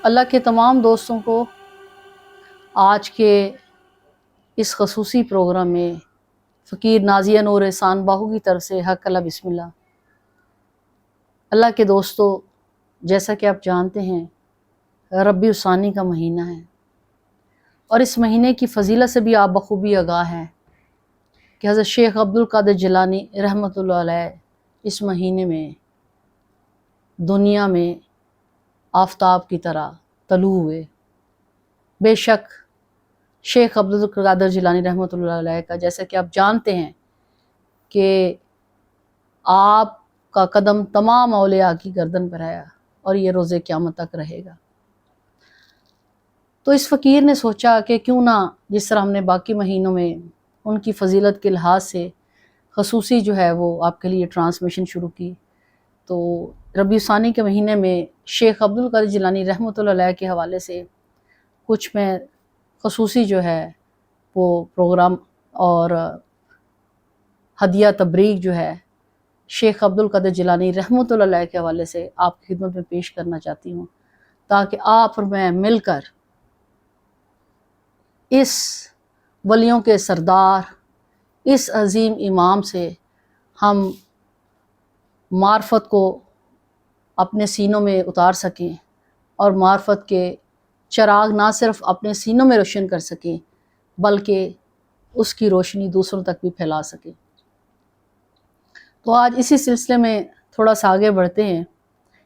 اللہ کے تمام دوستوں کو آج کے اس خصوصی پروگرام میں فقیر نازیہ نور احسان باہو کی طرف سے حق اللہ بسم اللہ۔ اللہ کے دوستو، جیسا کہ آپ جانتے ہیں ربیع الثانی کا مہینہ ہے، اور اس مہینے کی فضیلت سے بھی آپ بخوبی آگاہ ہیں کہ حضرت شیخ عبد القادر جیلانی رحمۃ اللہ علیہ اس مہینے میں دنیا میں آفتاب کی طرح طلوع ہوئے۔ بے شک شیخ عبد القادر جیلانی رحمۃ اللہ علیہ کا، جیسا کہ آپ جانتے ہیں کہ آپ کا قدم تمام اولیاء کی گردن پر آیا اور یہ روز قیامت تک رہے گا۔ تو اس فقیر نے سوچا کہ کیوں نہ جس طرح ہم نے باقی مہینوں میں ان کی فضیلت کے لحاظ سے خصوصی جو ہے وہ آپ کے لیے ٹرانسمیشن شروع کی، تو ربیع ثانی کے مہینے میں شیخ عبد القادر جیلانی رحمۃ اللہ علیہ کے حوالے سے کچھ میں خصوصی جو ہے وہ پروگرام اور ہدیہ تبریک جو ہے شیخ عبد القادر جیلانی رحمۃ اللہ علیہ کے حوالے سے آپ کی خدمت میں پیش کرنا چاہتی ہوں، تاکہ آپ اور میں مل کر اس ولیوں کے سردار، اس عظیم امام سے ہم معرفت کو اپنے سینوں میں اتار سکیں اور معرفت کے چراغ نہ صرف اپنے سینوں میں روشن کر سکیں بلکہ اس کی روشنی دوسروں تک بھی پھیلا سکیں۔ تو آج اسی سلسلے میں تھوڑا سا آگے بڑھتے ہیں۔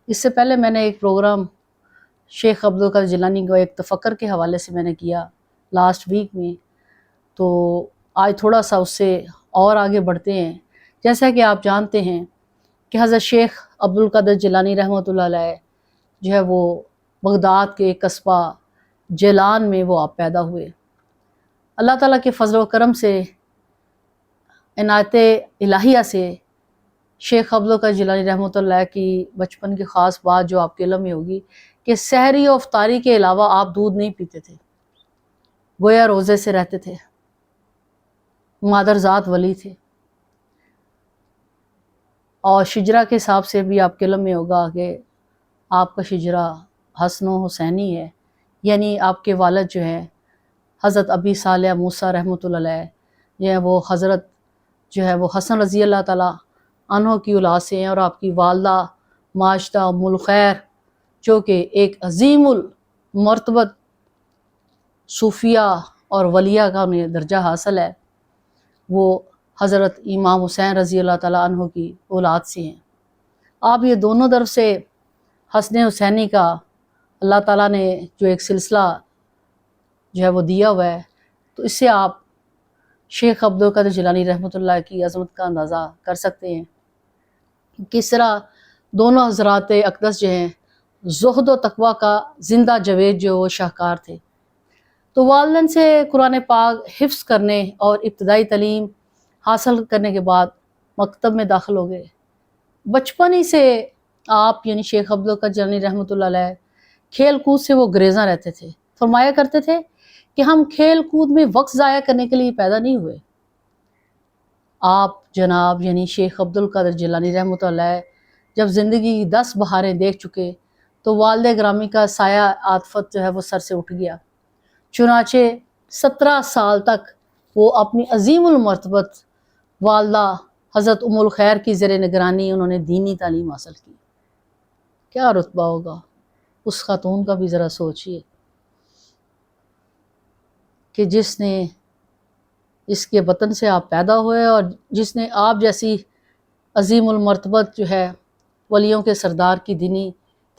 اس سے پہلے میں نے ایک پروگرام شیخ عبد القادر جیلانی کو ایک تفکر کے حوالے سے میں نے کیا لاسٹ ویک میں، تو آج تھوڑا سا اس سے اور آگے بڑھتے ہیں۔ جیسا کہ آپ جانتے ہیں کہ حضرت شیخ عبد القادر جیلانی رحمۃ اللہ علیہ جو ہے وہ بغداد کے قصبہ جیلان میں وہ آپ پیدا ہوئے۔ اللہ تعالیٰ کے فضل و کرم سے، عنایت الہیہ سے شیخ عبد القادر جیلانی رحمۃ اللہ کی بچپن کی خاص بات جو آپ کے علم میں ہوگی کہ سحری و افطاری کے علاوہ آپ دودھ نہیں پیتے تھے، گویا روزے سے رہتے تھے، مادرزاد ولی تھے، اور شجرہ کے حساب سے بھی آپ کے علم میں ہوگا کہ آپ کا شجرہ حسن و حسینی ہے، یعنی آپ کے والد جو ہیں حضرت ابی صالح موسیٰ رحمۃ اللہ علیہ جو ہے وہ حضرت جو ہے وہ حسن رضی اللہ تعالیٰ عنہ کی اولاد سے ہیں، اور آپ کی والدہ ماجدہ ام الخیر جو کہ ایک عظیم المرتبت صوفیہ اور ولیہ کا انہیں درجہ حاصل ہے، وہ حضرت امام حسین رضی اللہ تعالیٰ عنہ کی اولاد سے ہیں۔ آپ یہ دونوں طرف سے حسن حسینی کا اللہ تعالیٰ نے جو ایک سلسلہ جو ہے وہ دیا ہوا ہے، تو اس سے آپ شیخ عبد القادر جیلانی رحمۃ اللہ کی عظمت کا اندازہ کر سکتے ہیں۔ کس طرح دونوں حضرات اقدس جو ہیں زہد و تقویٰ کا زندہ جاوید جو وہ شاہکار تھے، تو والدین سے قرآن پاک حفظ کرنے اور ابتدائی تعلیم حاصل کرنے کے بعد مکتب میں داخل ہو گئے۔ بچپن ہی سے آپ یعنی شیخ عبد القادر جیلانی رحمۃ اللہ علیہ کھیل کود سے وہ گریزاں رہتے تھے، فرمایا کرتے تھے کہ ہم کھیل کود میں وقت ضائع کرنے کے لیے پیدا نہیں ہوئے۔ آپ جناب یعنی شیخ عبد القادر جیلانی رحمۃ اللہ علیہ جب زندگی کی 10 بہاریں دیکھ چکے تو والد گرامی کا سایہ عاطفت جو ہے وہ سر سے اٹھ گیا، چنانچہ 17 سال تک وہ اپنی عظیم المرتبت والدہ حضرت ام الخیر کی زیر نگرانی انہوں نے دینی تعلیم حاصل کی۔ کیا رتبہ ہوگا اس خاتون کا بھی ذرا سوچئے کہ جس نے اس کے وطن سے آپ پیدا ہوئے اور جس نے آپ جیسی عظیم المرتبت جو ہے ولیوں کے سردار کی دینی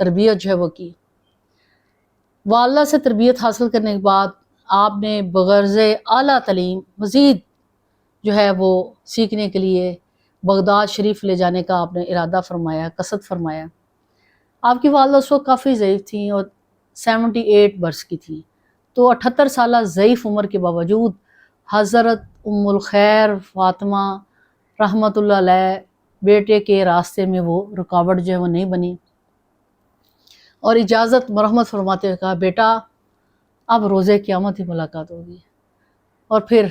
تربیت جو ہے وہ کی۔ والدہ سے تربیت حاصل کرنے کے بعد آپ نے بغرض اعلیٰ تعلیم مزید جو ہے وہ سیکھنے کے لیے بغداد شریف لے جانے کا آپ نے ارادہ فرمایا، قصد فرمایا۔ آپ کی والدہ اس وقت کافی ضعیف تھیں اور 78 برس کی تھیں، تو 78 سالہ ضعیف عمر کے باوجود حضرت ام الخیر فاطمہ رحمۃ اللہ علیہ بیٹے کے راستے میں وہ رکاوٹ جو ہے وہ نہیں بنی، اور اجازت مرحمت فرماتے ہوئے کہا بیٹا اب روز قیامت ہی ملاقات ہوگی، اور پھر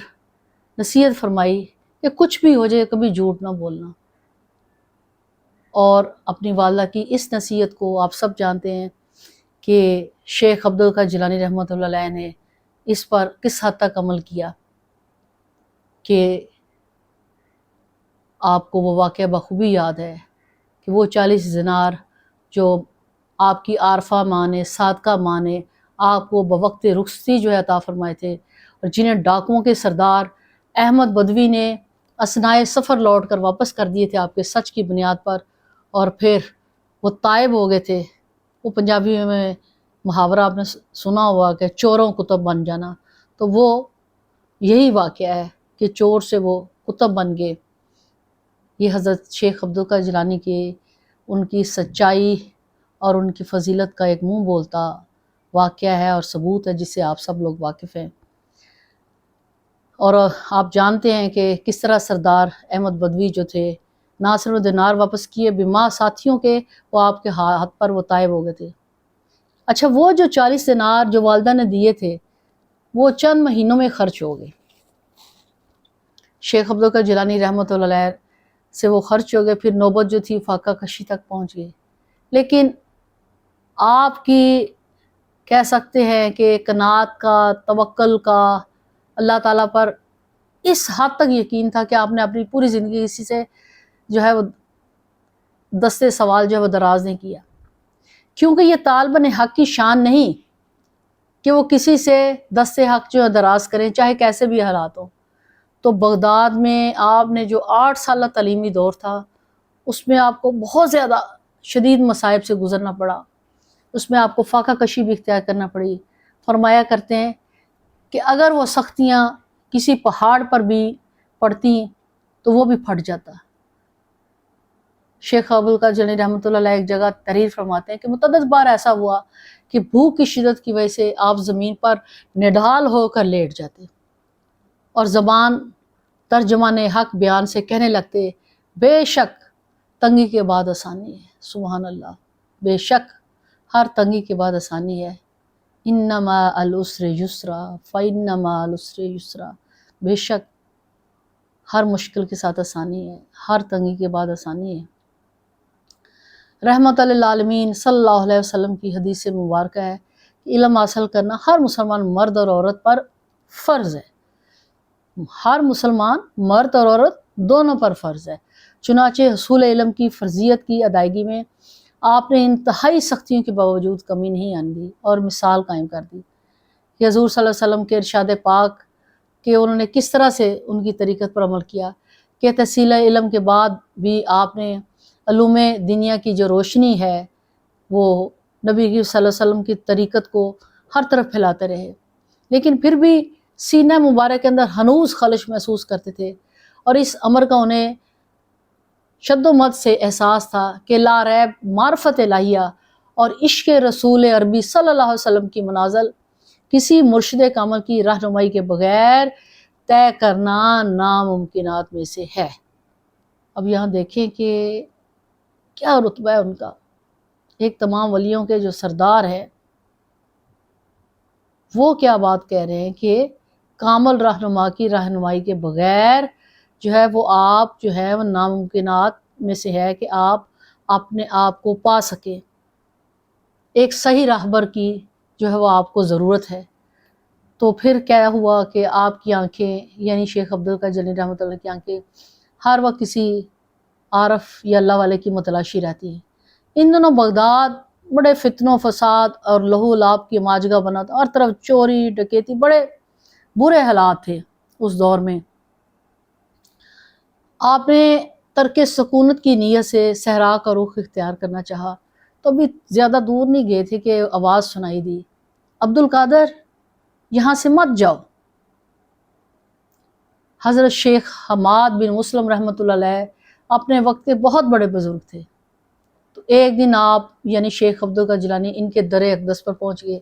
نصیحت فرمائی کہ کچھ بھی ہو جائے کبھی جھوٹ نہ بولنا۔ اور اپنی والدہ کی اس نصیحت کو آپ سب جانتے ہیں کہ شیخ عبدالقادر جیلانی رحمۃ اللہ علیہ نے اس پر کس حد تک عمل کیا کہ آپ کو وہ واقعہ بخوبی یاد ہے کہ وہ 40 دینار جو آپ کی عارفہ ماں نے، صادقہ ماں نے آپ کو بوقت رخصتی جو ہے عطا فرمائے تھے، اور جنہیں ڈاکوؤں کے سردار احمد بدوی نے اثنائے سفر لوٹ کر واپس کر دیے تھے آپ کے سچ کی بنیاد پر، اور پھر وہ تائب ہو گئے تھے۔ وہ پنجابی میں محاورہ آپ نے سنا ہوا کہ چوروں کتب بن جانا، تو وہ یہی واقعہ ہے کہ چور سے وہ کتب بن گئے۔ یہ حضرت شیخ عبدالقادر جیلانی کے ان کی سچائی اور ان کی فضیلت کا ایک منہ بولتا واقعہ ہے اور ثبوت ہے جس سے آپ سب لوگ واقف ہیں۔ اور آپ جانتے ہیں کہ کس طرح سردار احمد بدوی جو تھے نہ صرف دینار واپس کیے بما ساتھیوں کے، وہ آپ کے ہاتھ پر وہ طائب ہو گئے تھے۔ اچھا، وہ جو 40 دینار جو والدہ نے دیے تھے وہ چند مہینوں میں خرچ ہو گئے۔ شیخ عبدالقادر جیلانی رحمۃ اللہ علیہ سے وہ خرچ ہو گئے، پھر نوبت جو تھی فاقہ کشی تک پہنچ گئی۔ لیکن آپ کی کہہ سکتے ہیں کہ قناعت کا، توکل کا اللہ تعالیٰ پر اس حد تک یقین تھا کہ آپ نے اپنی پوری زندگی کسی سے جو ہے وہ دستے سوال جو ہے وہ دراز نہیں کیا، کیونکہ یہ طالباً حق کی شان نہیں کہ وہ کسی سے دستے حق جو ہے دراز کریں چاہے کیسے بھی حالات ہوں۔ تو بغداد میں آپ نے جو 8 سالہ تعلیمی دور تھا اس میں آپ کو بہت زیادہ شدید مصائب سے گزرنا پڑا، اس میں آپ کو فاقہ کشی بھی اختیار کرنا پڑی۔ فرمایا کرتے ہیں کہ اگر وہ سختیاں کسی پہاڑ پر بھی پڑتی تو وہ بھی پھٹ جاتا۔ شیخ عبدالقادر جیلانی رحمۃ اللہ علیہ ایک جگہ تحریر فرماتے ہیں کہ متعدد بار ایسا ہوا کہ بھوک کی شدت کی وجہ سے آپ زمین پر نڈھال ہو کر لیٹ جاتے اور زبان ترجمان حق بیان سے کہنے لگتے، بے شک تنگی کے بعد آسانی ہے۔ سبحان اللہ، بے شک ہر تنگی کے بعد آسانی ہے۔ انما العسر یسرا فانما العسر یسرا، بے شک ہر مشکل کے ساتھ آسانی ہے، ہر تنگی کے بعد آسانی ہے۔ رحمت للعالمین صلی اللہ علیہ وسلم کی حدیث مبارکہ ہے کہ علم حاصل کرنا ہر مسلمان مرد اور عورت پر فرض ہے، ہر مسلمان مرد اور عورت دونوں پر فرض ہے۔ چنانچہ حصول علم کی فرضیت کی ادائیگی میں آپ نے انتہائی سختیوں کے باوجود کمی نہیں آنے دی اور مثال قائم کر دی کہ حضور صلی اللہ علیہ وسلم کے ارشاد پاک کہ انہوں نے کس طرح سے ان کی طریقت پر عمل کیا کہ تحصیل علم کے بعد بھی آپ نے علوم دنیا کی جو روشنی ہے وہ نبی صلی اللہ علیہ وسلم کی طریقت کو ہر طرف پھیلاتے رہے، لیکن پھر بھی سینہ مبارک کے اندر ہنوز خلش محسوس کرتے تھے، اور اس امر کا انہیں شد و مد سے احساس تھا کہ لا ریب معرفت الہیہ اور عشق رسول عربی صلی اللہ علیہ وسلم کی منازل کسی مرشد کامل کی رہنمائی کے بغیر طے کرنا ناممکنات میں سے ہے۔ اب یہاں دیکھیں کہ کیا رتبہ ہے ان کا، ایک تمام ولیوں کے جو سردار ہے وہ کیا بات کہہ رہے ہیں کہ کامل رہنما کی رہنمائی کے بغیر جو ہے وہ آپ جو ہے وہ ناممکنات میں سے ہے کہ آپ اپنے آپ کو پا سکیں، ایک صحیح راہبر کی جو ہے وہ آپ کو ضرورت ہے۔ تو پھر کیا ہوا کہ آپ کی آنکھیں یعنی شیخ عبدالقادر جیلانی رحمۃ اللہ کی آنکھیں ہر وقت کسی عارف یا اللہ والے کی متلاشی رہتی ہیں۔ ان دنوں بغداد بڑے فتن و فساد اور لہو لعاب کی ماجگہ بنا تھا، ہر طرف چوری ڈکیتی، بڑے برے حالات تھے اس دور میں۔ آپ نے ترک سکونت کی نیت سے صحرا کا رخ اختیار کرنا چاہا تو ابھی زیادہ دور نہیں گئے تھے کہ آواز سنائی دی، عبدالقادر یہاں سے مت جاؤ۔ حضرت شیخ حماد بن مسلم رحمۃ اللہ علیہ اپنے وقت کے بہت بڑے بزرگ تھے، تو ایک دن آپ یعنی شیخ عبدالقادر جیلانی ان کے در اقدس پر پہنچ گئے۔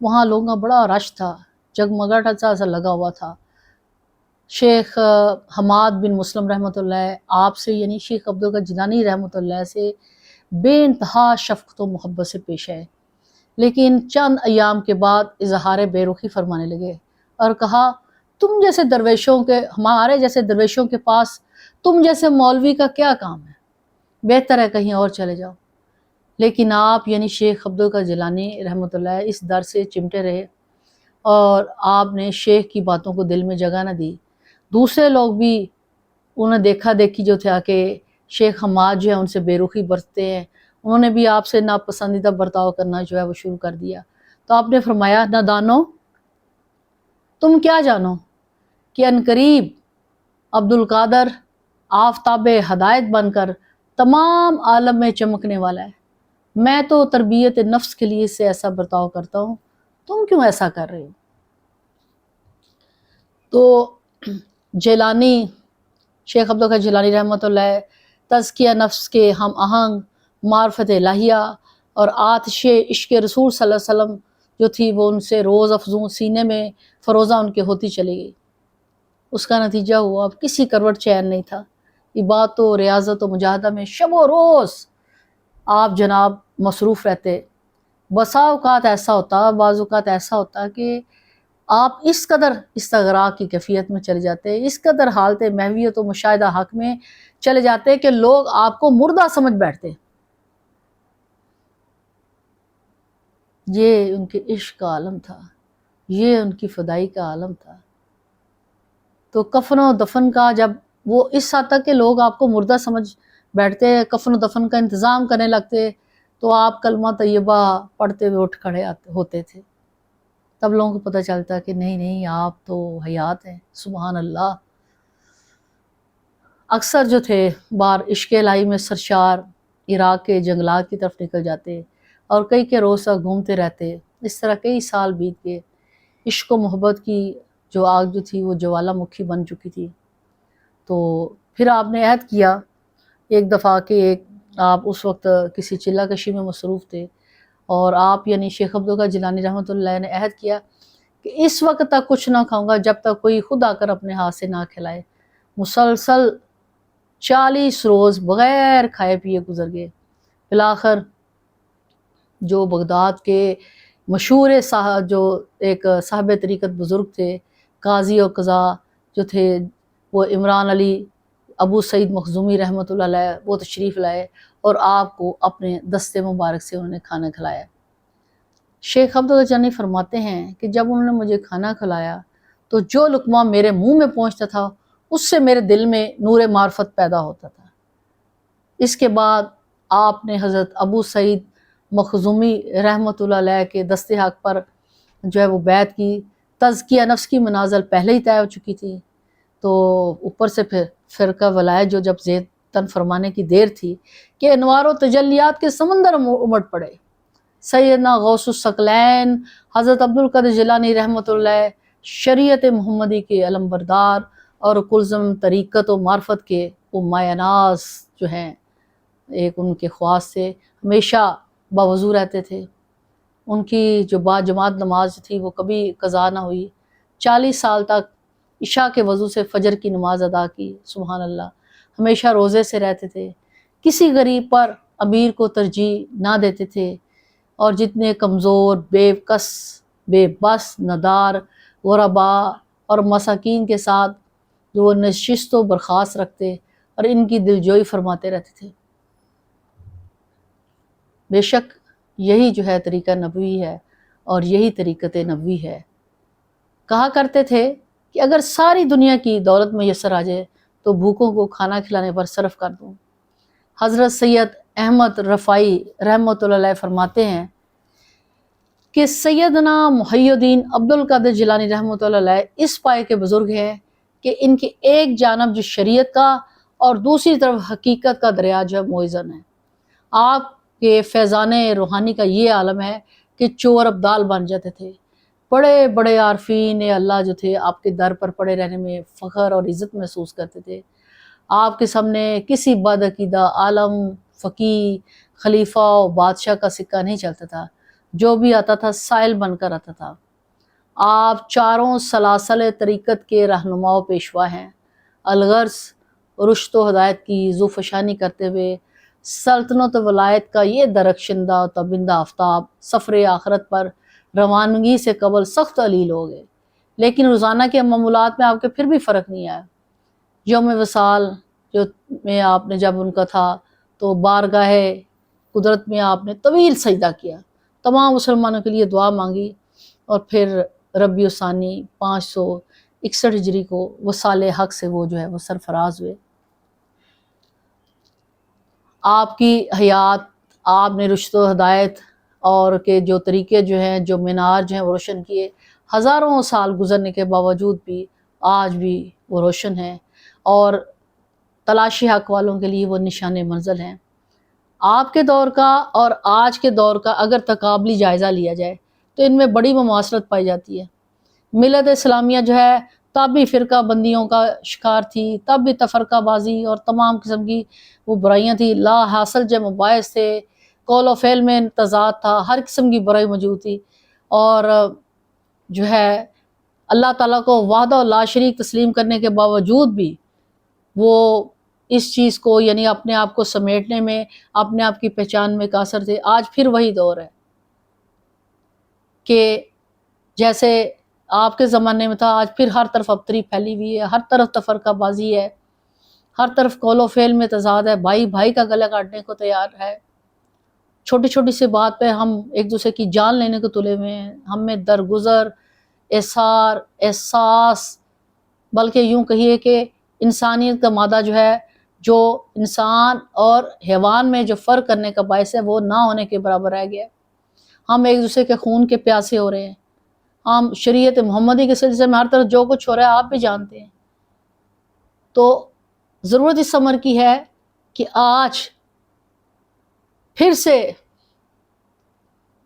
وہاں لوگوں کا بڑا رش تھا، جگمگاہٹ سا لگا ہوا تھا۔ شیخ حماد بن مسلم رحمۃ اللہ آپ سے یعنی شیخ عبدالقادر جیلانی رحمۃ اللہ سے بے انتہا شفقت و محبت سے پیش آئے، لیکن چند ایام کے بعد اظہار بے رخی فرمانے لگے اور کہا، تم جیسے درویشوں کے ہمارے جیسے درویشوں کے پاس تم جیسے مولوی کا کیا کام ہے، بہتر ہے کہیں اور چلے جاؤ۔ لیکن آپ یعنی شیخ عبدالقادر جیلانی رحمۃ اللہ اس در سے چمٹے رہے اور آپ نے شیخ کی باتوں کو دل میں جگہ نہ دی۔ دوسرے لوگ بھی انہیں دیکھا دیکھی جو تھا کہ شیخ حماد جو ہے ان سے بے رخی برتتے ہیں، انہوں نے بھی آپ سے ناپسندیدہ برتاؤ کرنا جو ہے وہ شروع کر دیا۔ تو آپ نے فرمایا، نادانو، تم کیا جانو کہ عنقریب عبدالقادر آفتاب ہدایت بن کر تمام عالم میں چمکنے والا ہے۔ میں تو تربیت نفس کے لیے سے ایسا برتاؤ کرتا ہوں، تم کیوں ایسا کر رہے ہو؟ تو جیلانی، شیخ عبدالقادر جیلانی رحمۃ اللہ تزکیہ نفس کے ہم آہنگ معرفت الہیہ اور آتش عشق رسول صلی اللہ علیہ وسلم جو تھی وہ ان سے روز افزوں سینے میں فروزہ ان کے ہوتی چلی گئی۔ اس کا نتیجہ ہوا اب کسی کروٹ چین نہیں تھا، عبادت و ریاضت و مجاہدہ میں شب و روز آپ جناب مصروف رہتے۔ بسا اوقات ایسا ہوتا، بعض اوقات ایسا ہوتا کہ آپ اس قدر استغراق کی کیفیت میں چلے جاتے، اس قدر حالت محویت و مشاہدہ حق میں چلے جاتے کہ لوگ آپ کو مردہ سمجھ بیٹھتے۔ یہ ان کے عشق کا عالم تھا، یہ ان کی فدائی کا عالم تھا۔ تو کفن و دفن کا جب وہ اس حد تک کہ لوگ آپ کو مردہ سمجھ بیٹھتے، کفن و دفن کا انتظام کرنے لگتے، تو آپ کلمہ طیبہ پڑھتے ہوئے اٹھ کھڑے ہوتے تھے۔ تب لوگوں کو پتہ چلتا کہ نہیں آپ تو حیات ہیں، سبحان اللہ۔ اکثر جو تھے بار عشق الہی میں سرشار عراق کے جنگلات کی طرف نکل جاتے اور کئی کے روز تک گھومتے رہتے۔ اس طرح کئی سال بیت گئے۔ عشق و محبت کی جو آگ جو تھی وہ جوالا مکھی بن چکی تھی۔ تو پھر آپ نے عہد کیا ایک دفعہ کہ آپ اس وقت کسی چلہ کشی میں مصروف تھے، اور آپ یعنی شیخ عبدالقادر جیلانی رحمۃ اللہ نے عہد کیا کہ اس وقت تک کچھ نہ کھاؤں گا جب تک کوئی خود آ کر اپنے ہاتھ سے نہ کھلائے۔ مسلسل 40 روز بغیر کھائے پیے گزر گئے۔ بالآخر جو بغداد کے مشہور جو ایک صاحب طریقت بزرگ تھے، قاضی و قضاء جو تھے، وہ عمران علی ابو سعید مخزومی رحمۃ اللہ علیہ، وہ تشریف لائے اور آپ کو اپنے دستے مبارک سے انہوں نے کھانا کھلایا۔ شیخ عبدالقادر جیلانی فرماتے ہیں کہ جب انہوں نے مجھے کھانا کھلایا تو جو لقمہ میرے منہ میں پہنچتا تھا اس سے میرے دل میں نور معرفت پیدا ہوتا تھا۔ اس کے بعد آپ نے حضرت ابو سعید مخزومی رحمۃ اللہ علیہ کے دست حق پر جو ہے وہ بیعت کی۔ تزکیہ نفس کی منازل پہلے ہی طے ہو چکی تھی، تو اوپر سے پھر فرقہ ولایت جو جب زید تن فرمانے کی دیر تھی کہ انوار و تجلیات کے سمندر امٹ پڑے۔ سیدنا غوث الثقلین حضرت عبدالقادر جیلانی رحمۃ اللہ شریعت محمدی کے علم بردار اور کلزم طریقت و معرفت کے وہ مایہ ناز جو ہیں، ایک ان کے خواص سے ہمیشہ باوضو رہتے تھے۔ ان کی جو با جماعت نماز تھی وہ کبھی قضا نہ ہوئی۔ 40 سال تک عشاء کے وضو سے فجر کی نماز ادا کی، سبحان اللہ۔ ہمیشہ روزے سے رہتے تھے، کسی غریب پر امیر کو ترجیح نہ دیتے تھے، اور جتنے کمزور، بے کس، بے بس، ندار، غرباء اور مساکین کے ساتھ جو وہ نشست و برخاست رکھتے اور ان کی دلجوئی فرماتے رہتے تھے۔ بے شک یہی جو ہے طریقہ نبوی ہے اور یہی طریقت نبوی ہے۔ کہا کرتے تھے کہ اگر ساری دنیا کی دولت میسر آ جائے تو بھوکوں کو کھانا کھلانے پر صرف کر دوں۔ حضرت سید احمد رفاعی رحمۃ اللہ علیہ فرماتے ہیں کہ سیدنا محی الدین عبدالقادر جیلانی رحمۃ اللہ علیہ اس پائے کے بزرگ ہیں کہ ان کی ایک جانب جو شریعت کا اور دوسری طرف حقیقت کا دریا جو ہے موزن ہے۔ آپ کے فیضان روحانی کا یہ عالم ہے کہ چور ابدال بن جاتے تھے۔ بڑے بڑے عارفین اللہ جو تھے آپ کے در پر پڑے رہنے میں فخر اور عزت محسوس کرتے تھے۔ آپ کے سامنے کسی بدعقیدہ عالم، فقیہ، خلیفہ و بادشاہ کا سکہ نہیں چلتا تھا، جو بھی آتا تھا سائل بن کر آتا تھا۔ آپ چاروں سلاسل طریقت کے رہنما و پیشوا ہیں۔ الغرض رشد و ہدایت کی ذوفشانی کرتے ہوئے سلطنت و ولایت کا یہ درخشندہ و تابندہ آفتاب سفر آخرت پر روانگی سے قبل سخت علیل ہو گئے، لیکن روزانہ کے معمولات میں آپ کے پھر بھی فرق نہیں آیا۔ یوم وصال جو میں آپ نے جب ان کا تھا تو بارگاہ قدرت میں آپ نے طویل سجدہ کیا، تمام مسلمانوں کے لیے دعا مانگی، اور پھر ربیع ثانی 561 ہجری کو وہ سال حق سے وہ جو ہے وہ سرفراز ہوئے۔ آپ کی حیات، آپ نے رشد و ہدایت اور کے جو طریقے جو ہیں، جو مینار جو ہیں وہ روشن کیے، ہزاروں سال گزرنے کے باوجود بھی آج بھی وہ روشن ہیں، اور تلاشی حق والوں کے لیے وہ نشان منزل ہیں۔ آپ کے دور کا اور آج کے دور کا اگر تقابلی جائزہ لیا جائے تو ان میں بڑی مماثلت پائی جاتی ہے۔ ملت اسلامیہ جو ہے تب بھی فرقہ بندیوں کا شکار تھی، تب بھی تفرقہ بازی اور تمام قسم کی وہ برائیاں تھی، لا حاصل جو مباحث تھے، قول و فعل میں تضاد تھا، ہر قسم کی برائی موجود تھی، اور جو ہے اللہ تعالیٰ کو وحدہ و لا شریک تسلیم کرنے کے باوجود بھی وہ اس چیز کو یعنی اپنے آپ کو سمیٹنے میں، اپنے آپ کی پہچان میں قاصر تھے۔ آج پھر وہی دور ہے کہ جیسے آپ کے زمانے میں تھا، آج پھر ہر طرف ابتری پھیلی ہوئی ہے، ہر طرف تفرقہ بازی ہے، ہر طرف قول و فعل میں تضاد ہے، بھائی بھائی کا گلا کاٹنے کو تیار ہے، چھوٹی چھوٹی سی بات پہ ہم ایک دوسرے کی جان لینے کو تلے ہوئے ہیں، ہم میں درگزر، احسار، احساس، بلکہ یوں کہیے کہ انسانیت کا مادہ جو ہے، جو انسان اور حیوان میں جو فرق کرنے کا باعث ہے، وہ نہ ہونے کے برابر رہ گیا۔ ہم ایک دوسرے کے خون کے پیاسے ہو رہے ہیں، ہم شریعت محمدی کے سلسلے میں ہر طرف جو کچھ ہو رہا ہے آپ بھی جانتے ہیں۔ تو ضرورت اس امر کی ہے کہ آج پھر سے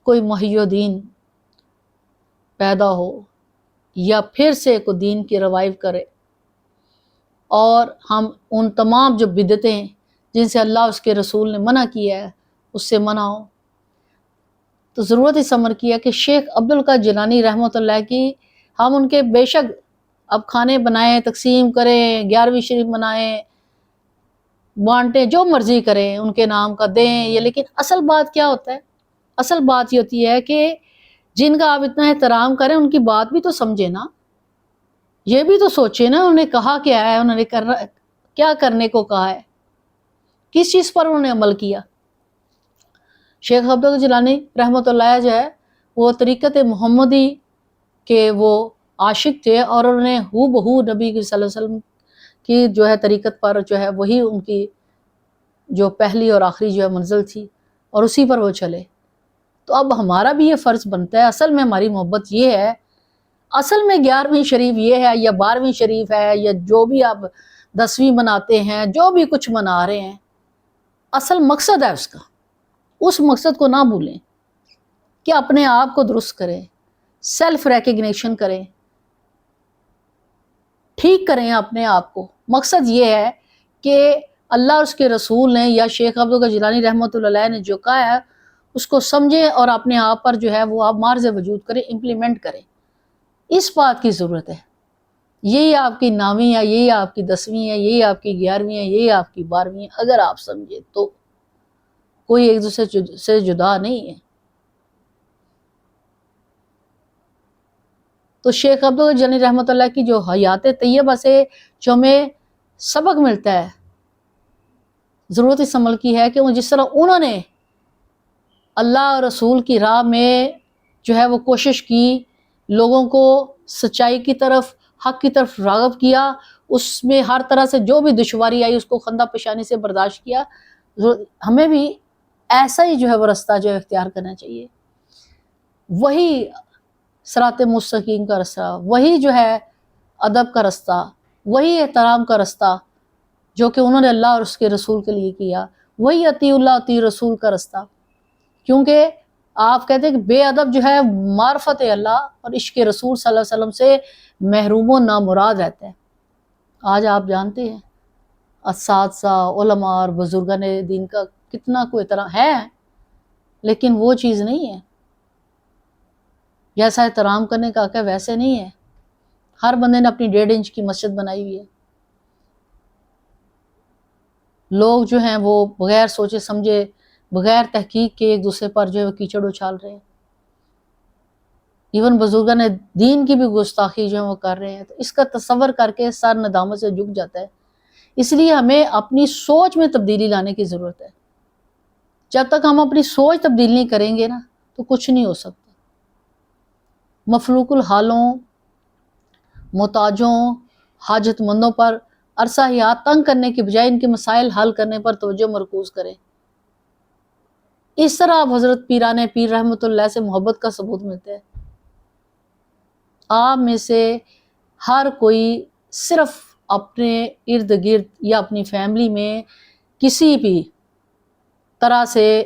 کوئی محی الدین پیدا ہو، یا پھر سے کوئی دین کی روائیو کرے، اور ہم ان تمام جو بدعتیں جن سے اللہ اس کے رسول نے منع کیا ہے اس سے منع ہو۔ تو ضرورت اس امر کی ہے کہ شیخ عبدالقادر جیلانی رحمۃ اللہ کی، ہم ان کے بے شک اب کھانے بنائیں، تقسیم کریں، 11ویں شریف منائیں، بانٹیں، جو مرضی کریں، ان کے نام کا دیں، یہ لیکن اصل بات کیا ہوتا ہے؟ اصل بات یہ ہوتی ہے کہ جن کا آپ اتنا احترام کریں ان کی بات بھی تو سمجھے نا، یہ بھی تو سوچے نا انہوں نے کہا کیا ہے، انہوں نے کیا کرنے کو کہا ہے، کس چیز پر انہوں نے عمل کیا۔ شیخ عبدالقادر جیلانی رحمۃ اللہ جو ہے وہ طریقت محمدی کے وہ عاشق تھے، اور انہوں نے ہو بہو نبی صلی اللہ علیہ وسلم کی جو ہے طریقت پر جو ہے وہی ان کی جو پہلی اور آخری جو ہے منزل تھی، اور اسی پر وہ چلے۔ تو اب ہمارا بھی یہ فرض بنتا ہے، اصل میں ہماری محبت یہ ہے، اصل میں 11ویں شریف یہ ہے یا 12ویں شریف ہے یا جو بھی آپ 10ویں مناتے ہیں، جو بھی کچھ منا رہے ہیں، اصل مقصد ہے اس کا، اس مقصد کو نہ بھولیں کہ اپنے آپ کو درست کریں، سیلف ریکگنیشن کریں، ٹھیک کریں اپنے آپ کو۔ مقصد یہ ہے کہ اللہ اور اس کے رسول نے یا شیخ عبدالقادر جیلانی رحمۃ اللہ علیہ نے جو کہا ہے اس کو سمجھیں، اور اپنے آپ پر جو ہے وہ آپ مارز وجود کریں، امپلیمنٹ کریں۔ اس بات کی ضرورت ہے۔ یہی آپ کی 9ویں ہے، یہی آپ کی 10ویں ہے، یہی آپ کی 11ویں ہے، یہی آپ کی 12ویں ہے، اگر آپ سمجھے تو کوئی ایک دوسرے سے جدا نہیں ہے۔ تو شیخ عبدالقادر جیلانی رحمۃ اللہ کی جو حیات طیبہ سے جو ہمیں سبق ملتا ہے، ضرورت اس عمل کی ہے کہ وہ جس طرح انہوں نے اللہ اور رسول کی راہ میں جو ہے وہ کوشش کی، لوگوں کو سچائی کی طرف، حق کی طرف راغب کیا، اس میں ہر طرح سے جو بھی دشواری آئی اس کو خندہ پیشانی سے برداشت کیا، ہمیں بھی ایسا ہی جو ہے وہ رستہ جو ہے اختیار کرنا چاہیے۔ وہی صراط مستقیم کا رستہ، وہی جو ہے ادب کا رستہ، وہی احترام کا رستہ جو کہ انہوں نے اللہ اور اس کے رسول کے لیے کیا، وہی اطیع اللہ اطیع رسول کا رستہ۔ کیونکہ آپ کہتے ہیں کہ بے ادب جو ہے معرفت اللہ اور عشق رسول صلی اللہ علیہ وسلم سے محروم و نامراد رہتا ہے۔ آج آپ جانتے ہیں اساتذہ، علماء اور بزرگان دین کا کتنا کوئی احترام ہے، لیکن وہ چیز نہیں ہے جیسا احترام کرنے کا کہ ویسے نہیں ہے۔ ہر بندے نے اپنی 1.5 انچ کی مسجد بنائی ہوئی ہے، لوگ جو ہیں وہ بغیر سوچے سمجھے، بغیر تحقیق کے ایک دوسرے پر جو ہے وہ کیچڑ اچھال رہے ہیں، ایون بزرگان دین کی بھی گستاخی جو ہے وہ کر رہے ہیں۔ تو اس کا تصور کر کے سر ندامت سے جھک جاتا ہے۔ اس لیے ہمیں اپنی سوچ میں تبدیلی لانے کی ضرورت ہے۔ جب تک ہم اپنی سوچ تبدیل نہیں کریں گے نا تو کچھ نہیں ہو سکتا۔ مفلوق الحالوں، محتاجوں، حاجت مندوں پر عرصہ حیات تنگ کرنے کے بجائے ان کے مسائل حل کرنے پر توجہ مرکوز کریں۔ اس طرح آپ حضرت پیران پیر رحمۃ اللہ سے محبت کا ثبوت ملتا ہے۔ آپ میں سے ہر کوئی صرف اپنے ارد گرد یا اپنی فیملی میں کسی بھی طرح سے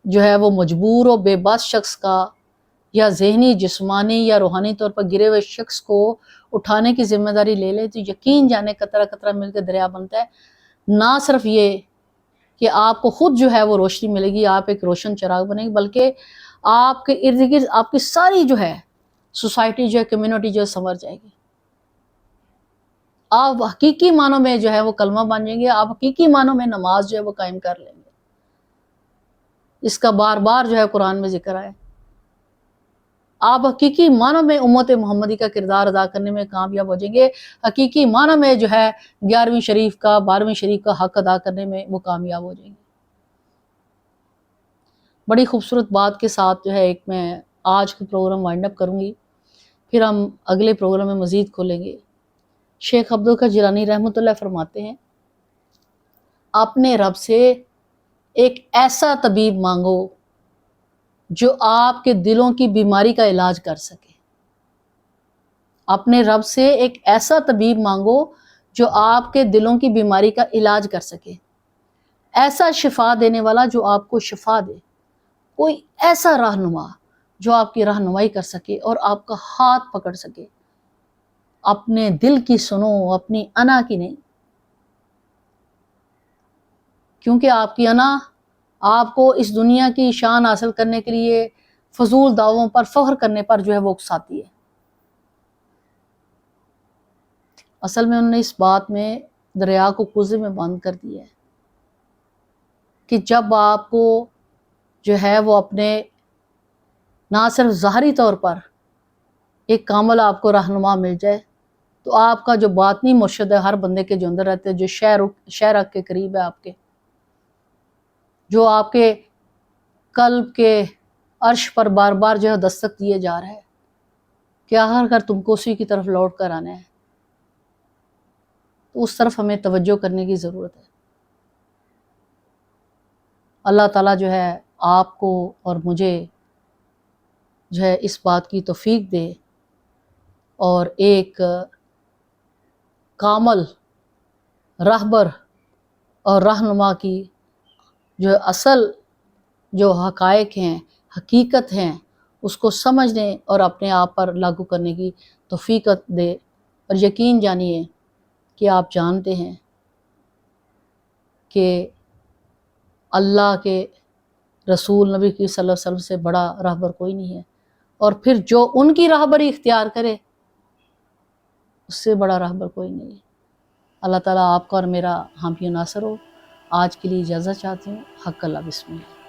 جو ہے وہ مجبور و بے بس شخص کا یا ذہنی، جسمانی یا روحانی طور پر گرے ہوئے شخص کو اٹھانے کی ذمہ داری لے لے تو یقین جانے قطرہ قطرہ مل کے دریا بنتا ہے۔ نہ صرف یہ کہ آپ کو خود جو ہے وہ روشنی ملے گی، آپ ایک روشن چراغ بنے گی، بلکہ آپ کے ارد گرد آپ کی ساری جو ہے سوسائٹی جو ہے، کمیونٹی جو ہے سنور جائے گی۔ آپ حقیقی معنوں میں جو ہے وہ کلمہ بن جائیں گے، آپ حقیقی معنوں میں نماز جو ہے وہ قائم کر لیں گے۔ اس کا بار بار جو ہے قرآن میں ذکر آئے۔ آپ حقیقی معنوں میں امت محمدی کا کردار ادا کرنے میں کامیاب ہو جائیں گے، حقیقی معنوں میں جو ہے 11ویں شریف کا، 12ویں شریف کا حق ادا کرنے میں وہ کامیاب ہو جائیں گے۔ بڑی خوبصورت بات کے ساتھ جو ہے ایک میں آج کا پروگرام وائنڈ اپ کروں گی، پھر ہم اگلے پروگرام میں مزید کھولیں گے۔ شیخ عبدالقادر جیلانی رحمۃ اللہ فرماتے ہیں، اپنے رب سے ایک ایسا طبیب مانگو جو آپ کے دلوں کی بیماری کا علاج کر سکے۔ اپنے رب سے ایک ایسا طبیب مانگو جو آپ کے دلوں کی بیماری کا علاج کر سکے، ایسا شفا دینے والا جو آپ کو شفا دے، کوئی ایسا رہنما جو آپ کی رہنمائی کر سکے اور آپ کا ہاتھ پکڑ سکے۔ اپنے دل کی سنو، اپنی انا کی نہیں، کیونکہ آپ کی انا آپ کو اس دنیا کی شان حاصل کرنے کے لیے فضول دعووں پر فخر کرنے پر جو ہے وہ اکساتی ہے۔ اصل میں انہوں نے اس بات میں دریا کو کوزے میں بند کر دیا ہے کہ جب آپ کو جو ہے وہ اپنے نہ صرف ظاہری طور پر ایک کامل آپ کو رہنما مل جائے تو آپ کا جو باطنی مرشد ہے ہر بندے کے جو اندر رہتے ہیں، جو شہرک کے قریب ہے، آپ کے جو آپ کے قلب کے عرش پر بار بار جو ہے دستک دیے جا رہا ہے کہ آخر کر تم کو اسی کی طرف لوٹ کر آنا ہے، تو اس طرف ہمیں توجہ کرنے کی ضرورت ہے۔ اللہ تعالیٰ جو ہے آپ کو اور مجھے جو ہے اس بات کی توفیق دے اور ایک کامل راہبر اور رہنما کی جو اصل جو حقائق ہیں، حقیقت ہیں، اس کو سمجھنے اور اپنے آپ پر لاگو کرنے کی توفیق دے، اور یقین جانیے کہ آپ جانتے ہیں کہ اللہ کے رسول نبی کی صلی اللہ علیہ وسلم سے بڑا راہبر کوئی نہیں ہے، اور پھر جو ان کی راہبری اختیار کرے اس سے بڑا راہبر کوئی نہیں ہے۔ اللہ تعالیٰ آپ کا اور میرا حامی و ناصر ہو۔ آج کے لیے اجازت چاہتی ہوں۔ حق اللہ، بسم اللہ۔